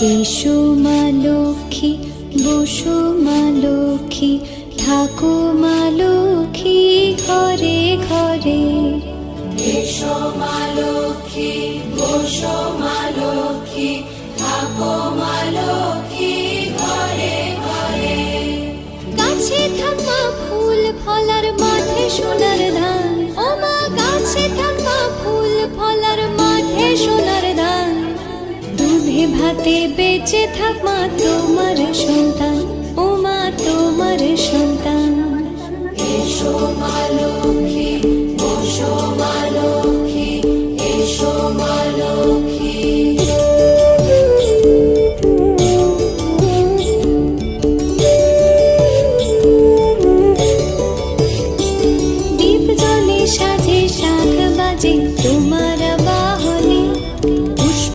এসো মা লক্ষ্মী, বসো মা লক্ষ্মী, থাকো মা লক্ষ্মী ঘরে ঘরে। এসো মা লক্ষ্মী, বসো মা লক্ষ্মী, থাকো মা লক্ষ্মী ঘরে ঘরে। গাছে থাকা ফুল ফলার মাঠে সোনার ধান, ও মা গাছে থাকা ফুল ফলার মাঠে সোনার ধান। দুধে ভাতে বেঁচে থাক মা তোমার সন্তান, ও মা তোমার সন্তান। এসো মা লক্ষ্মী, বসো